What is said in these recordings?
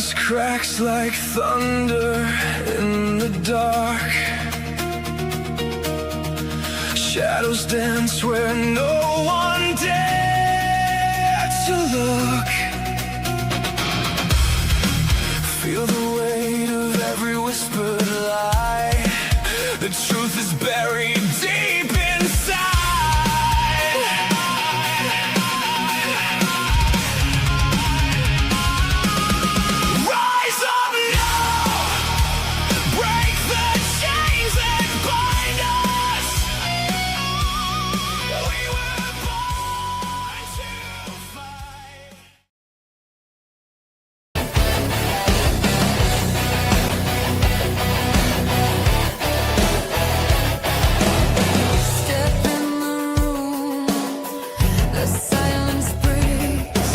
Silence cracks like thunder in the dark. Shadows dance where no one dared to look. Feel the weight of every whispered lie. The truth is buried deep inside. Rise up now, break the chains that bind us. We were born to fight. Step in the room, the silence breaks.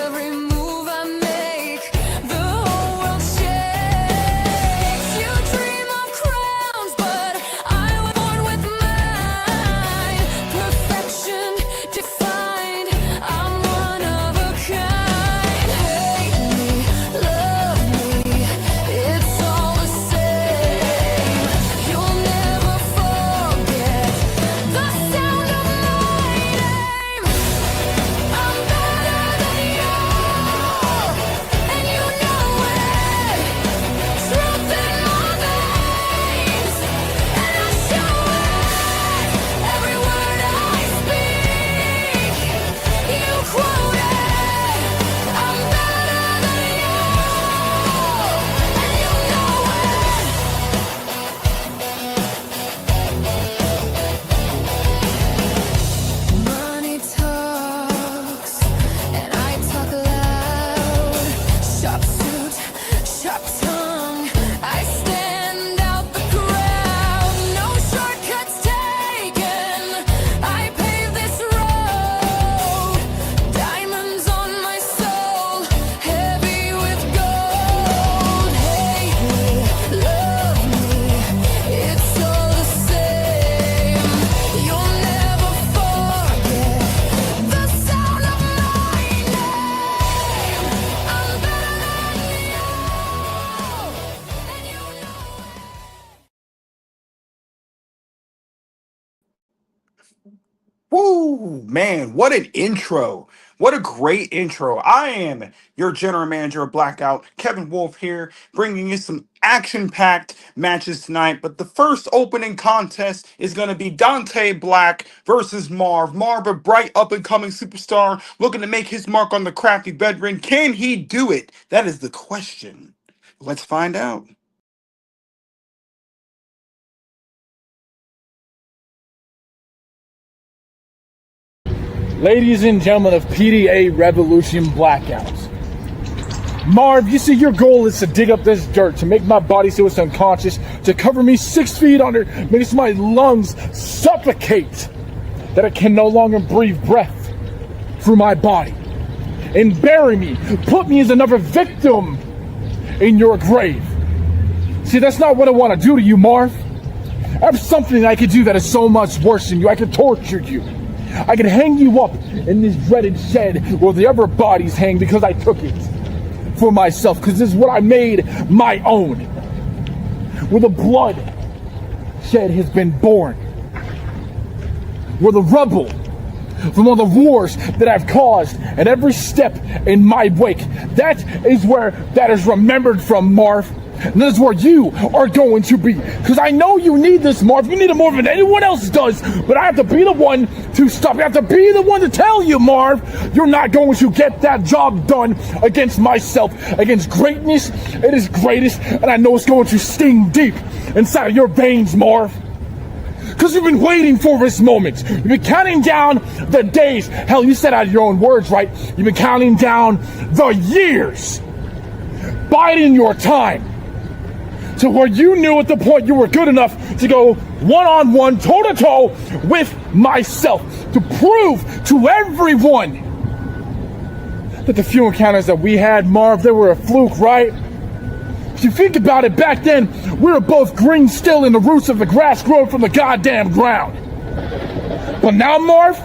Every move I make, the whole world shakes. You dream of crowns, but I was born with mine. Perfection defined, I'm one of a kind. Hate me, love me, it's all the same. You'll never forget the sound of my name. I'm better than you, and you know it. Truth in my veins, and I show it. Every word I speak, you quote it. I'm better than you, and you know it. Money talks, and I talk loud. Sharp suit, sharp tongue, I stand out the crowd. No shortcuts taken, I pave this road. Diamonds on my soul, heavy with gold. Hate me, love me, it's all the same. You'll never forget the sound of my name. I'm better than you, and you know it. Woo, man, what an intro. What a great intro. I am your general manager of Blackout, Kevin Wolf here, bringing you some action-packed matches tonight. But the first opening contest is going to be Dante Black versus Marv. Marv, a bright up-and-coming superstar, looking to make his mark on the crafty veteran. Can he do it? That is the question. Let's find out. Ladies and gentlemen of PDA Revolution Blackouts. Marv, you see, your goal is to dig up this dirt, to make my body so it's unconscious, to cover me 6 feet under, makes my lungs suffocate, that I can no longer breathe breath through my body, and bury me, put me as another victim in your grave. See, that's not what I want to do to you, Marv. I have something I could do that is so much worse than you. I could torture you. I could hang you up in this dreaded shed where the other bodies hang because I took it for myself, because this is what I made my own. Where the blood shed has been born. Where the rubble from all the wars that I've caused and every step in my wake, that is where that is remembered from, Marv. And this is where you are going to be. Because I know you need this, Marv. You need it more than anyone else does. But I have to be the one to stop. I have to be the one to tell you, Marv, you're not going to get that job done against myself. Against greatness, it is greatest. And I know it's going to sting deep inside of your veins, Marv. Because you've been waiting for this moment. You've been counting down the days. Hell, you said out of your own words, right? You've been counting down the years. Biding your time. To where you knew at the point you were good enough to go one-on-one, toe-to-toe with myself. To prove to everyone that the few encounters that we had, Marv, they were a fluke, right? If you think about it, back then, we were both green still in the roots of the grass growing from the goddamn ground. But now, Marv,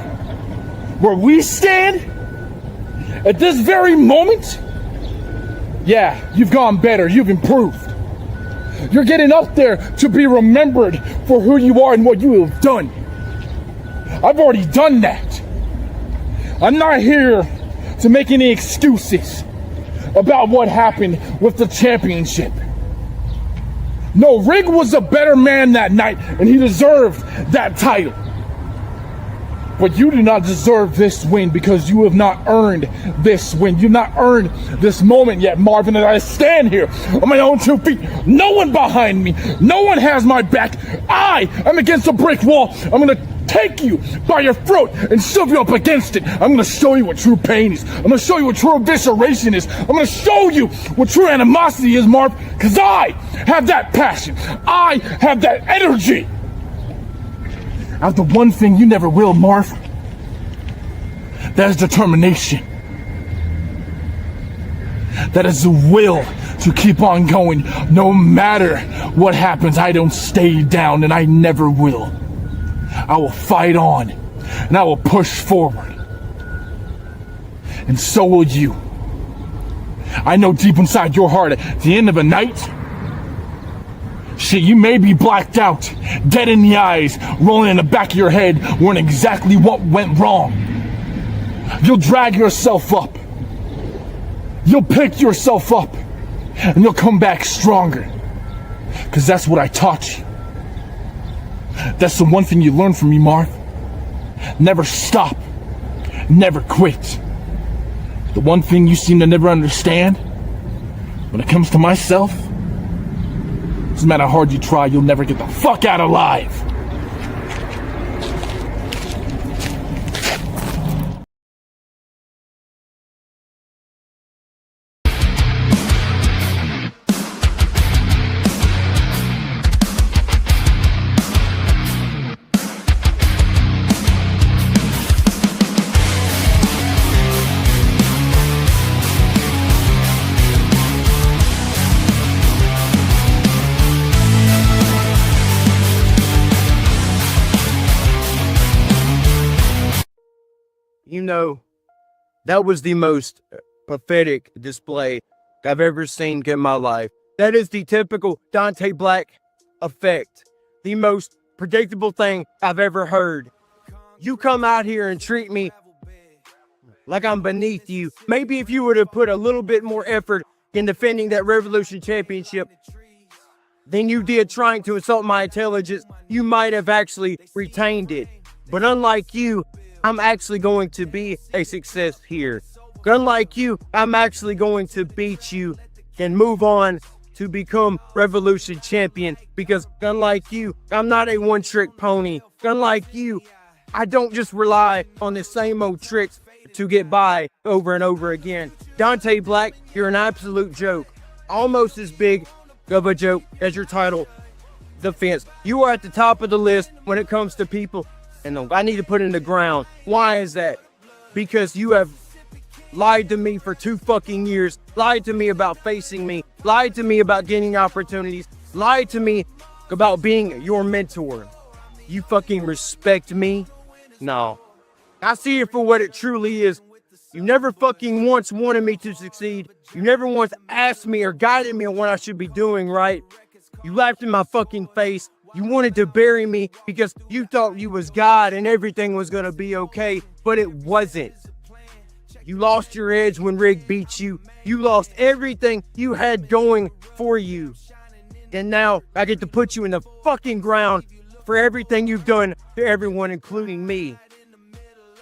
where we stand, at this very moment, Yeah, you've gone better. You've improved. You're getting up there to be remembered for who you are and what you have done. I've already done that. I'm not here to make any excuses about what happened with the championship. No, Rig was a better man that night, and he deserved that title. But you do not deserve this win because you have not earned this win. You've not earned this moment yet, Marvin. And I stand here on my own 2 feet. No one behind me. No one has my back. I am against a brick wall. I'm going to take you by your throat and shove you up against it. I'm going to show you what true pain is. I'm going to show you what true evisceration is. I'm going to show you what true animosity is, Marv, because I have that passion. I have that energy. I have the one thing you never will, Marv. That is determination. That is the will to keep on going. No matter what happens, I don't stay down, and I never will. I will fight on, and I will push forward. And so will you. I know deep inside your heart, at the end of a night, shit, you may be blacked out, dead in the eyes, rolling in the back of your head, wondering exactly what went wrong. You'll drag yourself up. You'll pick yourself up, and you'll come back stronger. Because that's what I taught you. That's the one thing you learned from me, Marv. Never stop. Never quit. The one thing you seem to never understand, when it comes to myself, doesn't matter how hard you try, you'll never get the fuck out alive. You know, that was the most pathetic display I've ever seen in my life. That is the typical Dante Black effect. The most predictable thing I've ever heard. You come out here and treat me like I'm beneath you. Maybe if you would have put a little bit more effort in defending that Revolution Championship than you did trying to insult my intelligence, you might have actually retained it. But unlike you, I'm actually going to be a success here. Unlike you, I'm actually going to beat you and move on to become Revolution Champion. Because unlike you, I'm not a one-trick pony. Unlike you, I don't just rely on the same old tricks to get by over and over again. Dante Black, you're an absolute joke. Almost as big of a joke as your title defense. You are at the top of the list when it comes to people, and I need to put in the ground. Why is that? Because you have lied to me for 2 fucking years, lied to me about facing me, lied to me about getting opportunities, lied to me about being your mentor. You fucking respect me? No. I see it for what it truly is. You never fucking once wanted me to succeed. You never once asked me or guided me on what I should be doing, right? You laughed in my fucking face. You wanted to bury me because you thought you was God and everything was gonna be okay, but it wasn't. You lost your edge when Rig beat you. You lost everything you had going for you. And now I get to put you in the fucking ground for everything you've done to everyone, including me.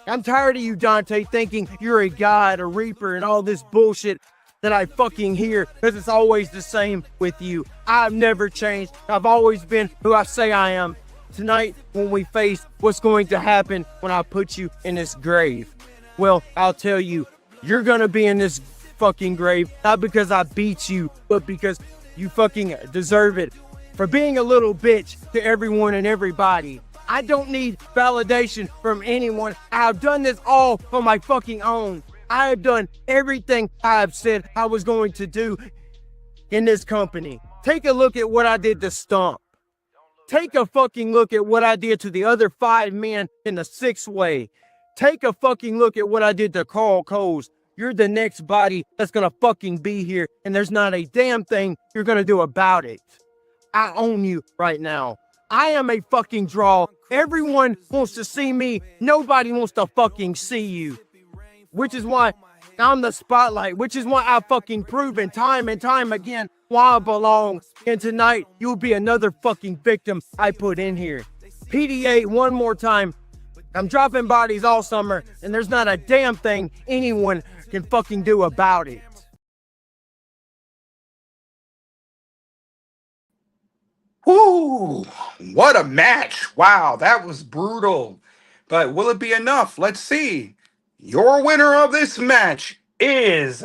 I'm tired of you, Dante, thinking you're a god, a reaper, and all this bullshit that I fucking hear, because it's always the same with you. I've never changed. I've always been who I say I am. Tonight, when we face what's going to happen when I put you in this grave, well, I'll tell you, you're gonna be in this fucking grave, not because I beat you, but because you fucking deserve it for being a little bitch to everyone and everybody. I don't need validation from anyone. I've done this all on my fucking own. I have done everything I have said I was going to do in this company. Take a look at what I did to Stomp. Take a fucking look at what I did to the other 5 men in the 6-way. Take a fucking look at what I did to Carl Coles, You're the next body that's gonna fucking be here, and there's not a damn thing you're gonna do about it. I own you right now. I am a fucking draw. Everyone wants to see me. Nobody wants to fucking see you. Which is why I'm the spotlight. Which is why I've fucking proven time and time again why I belong. And tonight, you'll be another fucking victim I put in here. PDA one more time. I'm dropping bodies all summer, and there's not a damn thing anyone can fucking do about it. Whoo! What a match! Wow, that was brutal. But will it be enough? Let's see. Your winner of this match is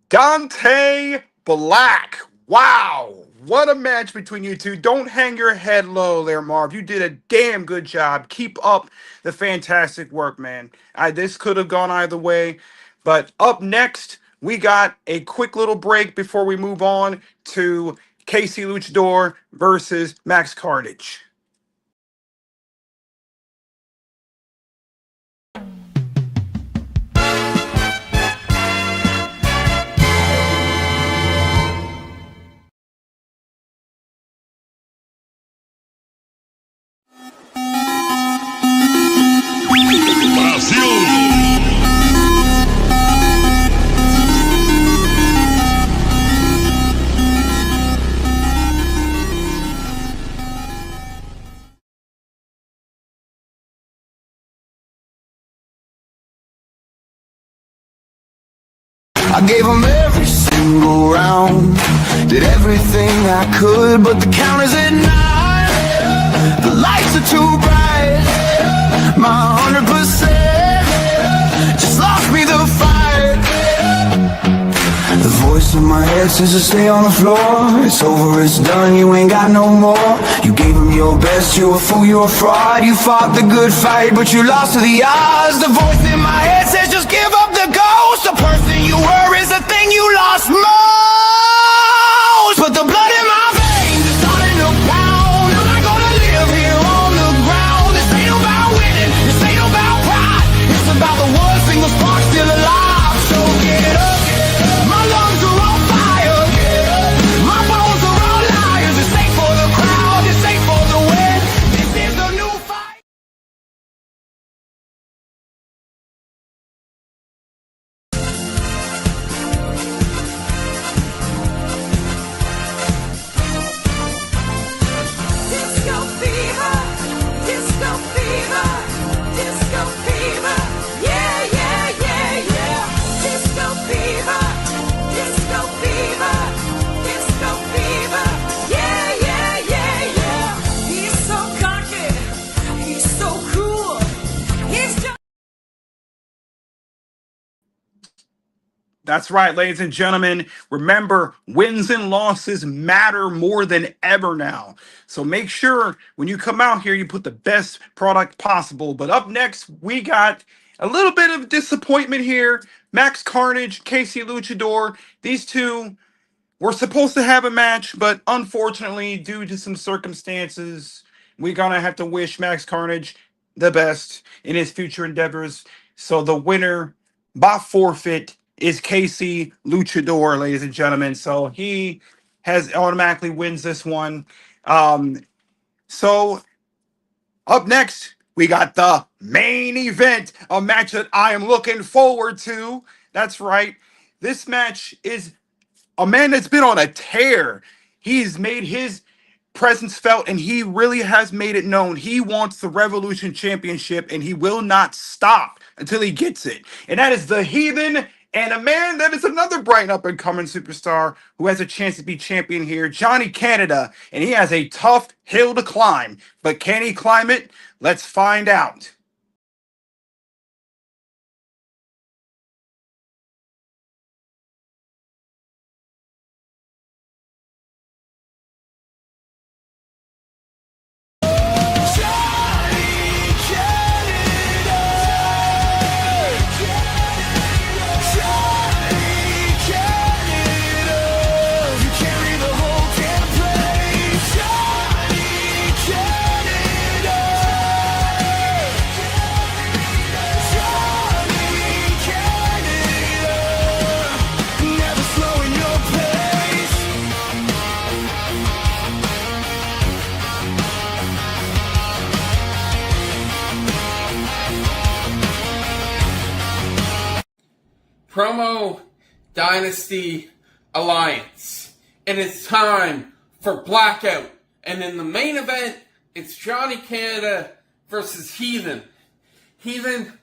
Dante Black. Wow, what a match between you two. Don't hang your head low there, Marv. You did a damn good job. Keep up the fantastic work, man. This could have gone either way. But up next, we got a quick little break before we move on to Casey Luchador versus Max Carnage. I gave him every single round, did everything I could, but the count is at 9. The lights are too bright, my 100% just lost me the fight. The voice in my head says to stay on the floor. It's over, it's done, you ain't got no more. You gave him your best, you a fool, you a fraud. You fought the good fight, but you lost to the odds. The voice in my head says just give up the ghost. The person you were is the thing you lost most. But the blood in my veins is starting to pound. I'm not gonna live here on the ground. This ain't about winning, this ain't about pride. It's about the one single spark still alive. So get up, my lungs are on fire. My bones are all liars. This ain't for the crowd, this ain't for the win. This is the new fight. Disco fever, disco fever, disco fever, yeah, yeah, yeah, yeah. Disco fever, disco fever, disco fever, yeah, yeah, yeah, yeah. He's so cocky, he's so cool, he's just. That's right, ladies and gentlemen. Remember, wins and losses matter more than ever now. So make sure when you come out here, you put the best product possible. But up next, we got a little bit of disappointment here. Max Carnage, Casey Luchador. These two were supposed to have a match, but unfortunately, due to some circumstances, we're going to have to wish Max Carnage the best in his future endeavors. So the winner by forfeit is Casey Luchador, ladies and gentlemen. So he has automatically wins this one. So up next, we got the main event, a match that I am looking forward to. That's right. This match is a man that's been on a tear. He's made his presence felt, and he really has made it known. He wants the Revolution Championship, and he will not stop until he gets it. And that is the Heathen, and a man that is another bright up-and-coming superstar who has a chance to be champion here, Johnny Canada. And he has a tough hill to climb. But can he climb it? Let's find out. Promo Dynasty Alliance. And it's time for Blackout. And in the main event, it's Johnny Canada versus Heathen. Heathen,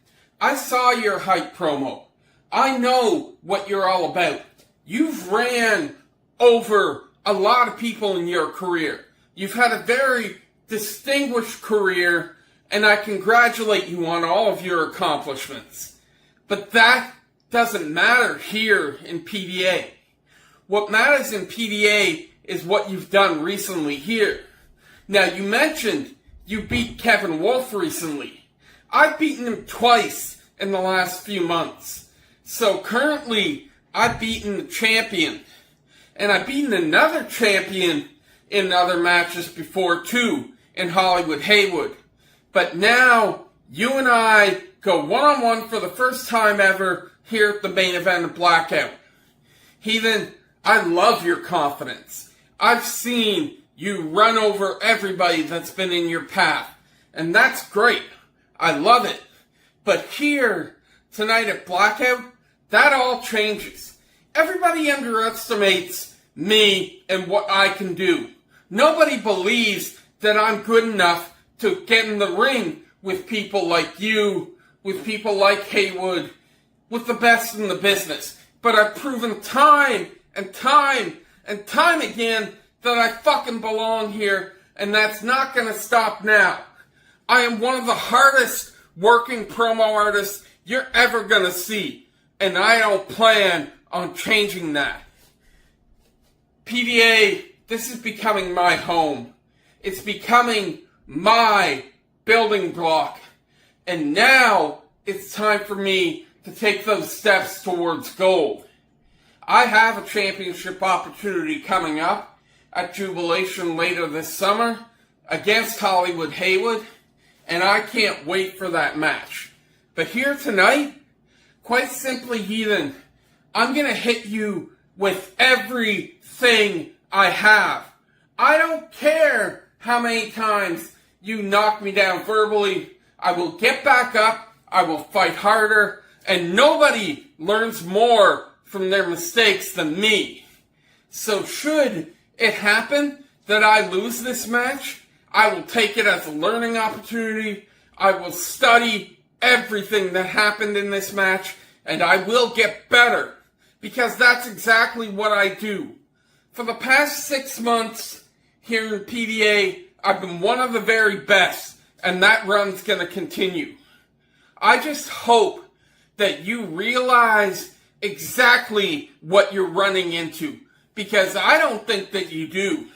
I saw your hype promo. I know what you're all about. You've ran over a lot of people in your career. You've had a very distinguished career, and I congratulate you on all of your accomplishments. But that doesn't matter here in PDA. What matters in PDA is what you've done recently here. Now, you mentioned you beat Kevin Wolf recently. I've beaten him twice in the last few months. So currently, I've beaten the champion. And I've beaten another champion in other matches before too, in Hollywood Haywood. But now, you and I go one-on-one for the first time ever here at the main event of Blackout. Heathen, I love your confidence. I've seen you run over everybody that's been in your path. And that's great. I love it. But here, tonight at Blackout, that all changes. Everybody underestimates me and what I can do. Nobody believes that I'm good enough to get in the ring with people like you, with people like Haywood, with the best in the business. But I've proven time and time and time again that I fucking belong here, and that's not gonna stop now. I am one of the hardest working promo artists you're ever gonna see, and I don't plan on changing that. PDA, this is becoming my home. It's becoming my building block. And now it's time for me to take those steps towards gold. I have a championship opportunity coming up at Jubilation later this summer against Hollywood Haywood, and I can't wait for that match. But here tonight, quite simply, Heathen, I'm going to hit you with everything I have. I don't care how many times you knock me down verbally. I will get back up. I will fight harder. And nobody learns more from their mistakes than me. So should it happen that I lose this match, I will take it as a learning opportunity. I will study everything that happened in this match, and I will get better. Because that's exactly what I do. For the past 6 months here in PDA, I've been one of the very best, and that run's gonna continue. I just hope that you realize exactly what you're running into, because I don't think that you do.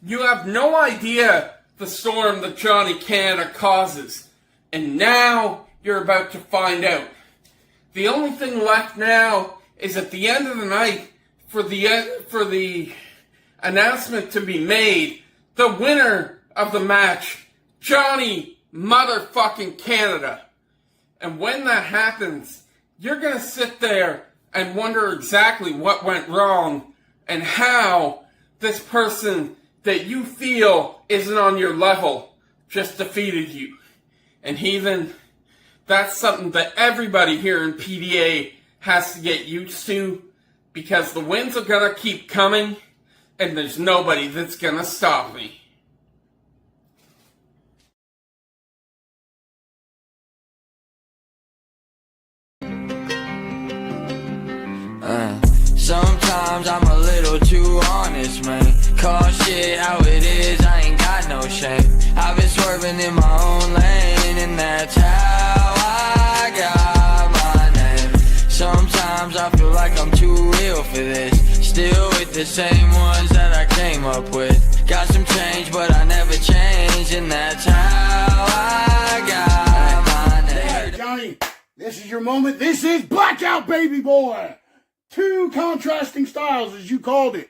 You have no idea the storm that Johnny Canada causes, and now you're about to find out. The only thing left now is at the end of the night for the announcement to be made, the winner of the match, Johnny motherfucking Canada. And when that happens, you're gonna sit there and wonder exactly what went wrong and how this person that you feel isn't on your level just defeated you. And Heathen, that's something that everybody here in PDA has to get used to, because the wins are gonna keep coming and there's nobody that's gonna stop me. Sometimes I'm a little too honest, man. Call shit how it is, I ain't got no shame. I've been swerving in my own lane, and that's how I got my name. Sometimes I feel like I'm too real for this, still with the same ones that I came up with. Got some change, but I never changed, and that's how I got my name. Hey, Johnny, this is your moment. This is Blackout, baby boy. Two contrasting styles, as you called it.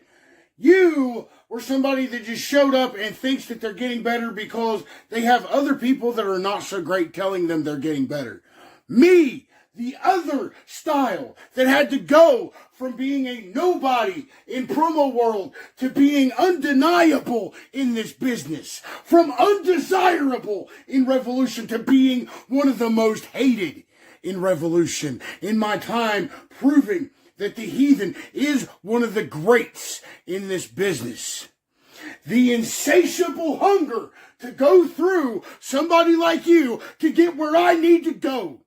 You were somebody that just showed up and thinks that they're getting better because they have other people that are not so great telling them they're getting better. Me, the other style that had to go from being a nobody in promo world to being undeniable in this business. From undesirable in Revolution to being one of the most hated. in Revolution, in my time proving that the Heathen is one of the greats in this business. The insatiable hunger to go through somebody like you to get where I need to go.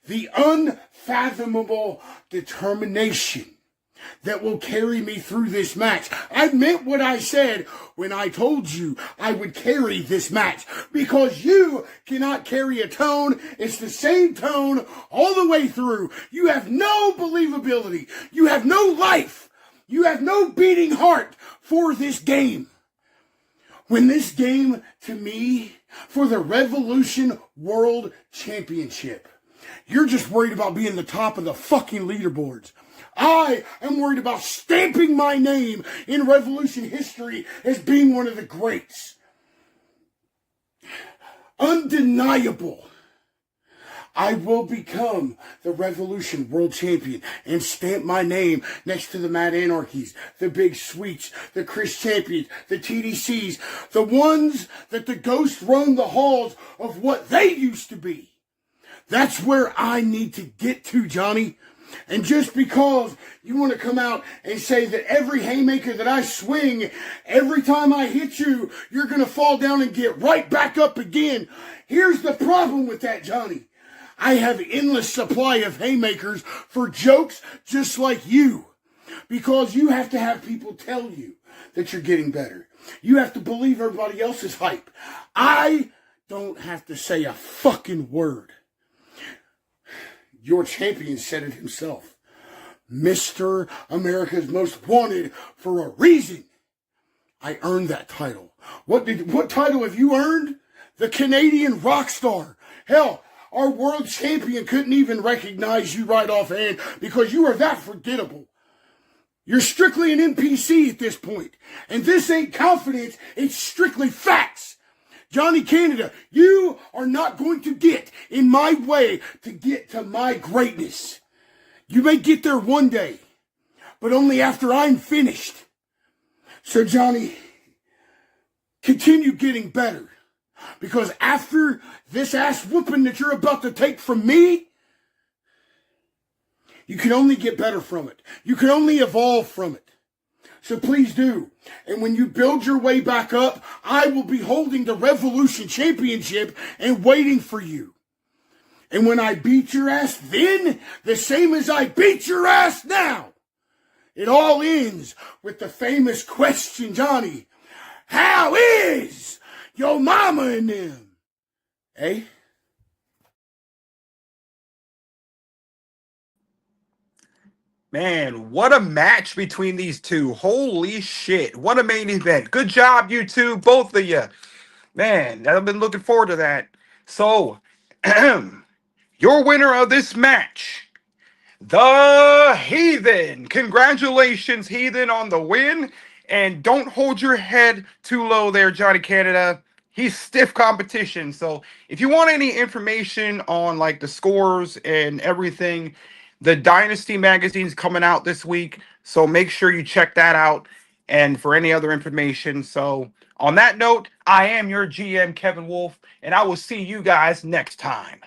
The unfathomable determination that will carry me through this match. I meant what I said when I told you I would carry this match, because you cannot carry a tone. It's the same tone all the way through. You have no believability. You have no life. You have no beating heart for this game. When this game, to me, for the Revolution World Championship, you're just worried about being the top of the fucking leaderboards. I am worried about stamping my name in Revolution history as being one of the greats. Undeniable. I will become the Revolution World Champion and stamp my name next to the Mad Anarchies, the Big Sweets, the Chris Champions, the TDCs, the ones that the ghosts roam the halls of what they used to be. That's where I need to get to, Johnny. And just because you want to come out and say that every haymaker that I swing, every time I hit you, you're going to fall down and get right back up again. Here's the problem with that, Johnny. I have endless supply of haymakers for jokes just like you. Because you have to have people tell you that you're getting better. You have to believe everybody else's hype. I don't have to say a fucking word. Your champion said it himself. Mr. America's Most Wanted for a reason. I earned that title. What title have you earned? The Canadian rock star. Hell, our world champion couldn't even recognize you right offhand because you are that forgettable. You're strictly an NPC at this point. And this ain't confidence, it's strictly facts. Johnny Canada, you are not going to get in my way to get to my greatness. You may get there one day, but only after I'm finished. So Johnny, continue getting better. Because after this ass whooping that you're about to take from me, you can only get better from it. You can only evolve from it. So please do. And when you build your way back up, I will be holding the Revolution Championship and waiting for you. And when I beat your ass then, the same as I beat your ass now, it all ends with the famous question, Johnny. How is your mama and them? Eh? Man, what a match between these two. Holy shit. What a main event. Good job, you two, both of you. Man, I've been looking forward to that. So, your winner of this match, the Heathen. Congratulations, Heathen, on the win. And don't hold your head too low there, Johnny Canada. He's stiff competition. So if you want any information on like the scores and everything, the Dynasty magazine's coming out this week. So make sure you check that out. And for any other information. So on that note, I am your GM, Kevin Wolf, and I will see you guys next time.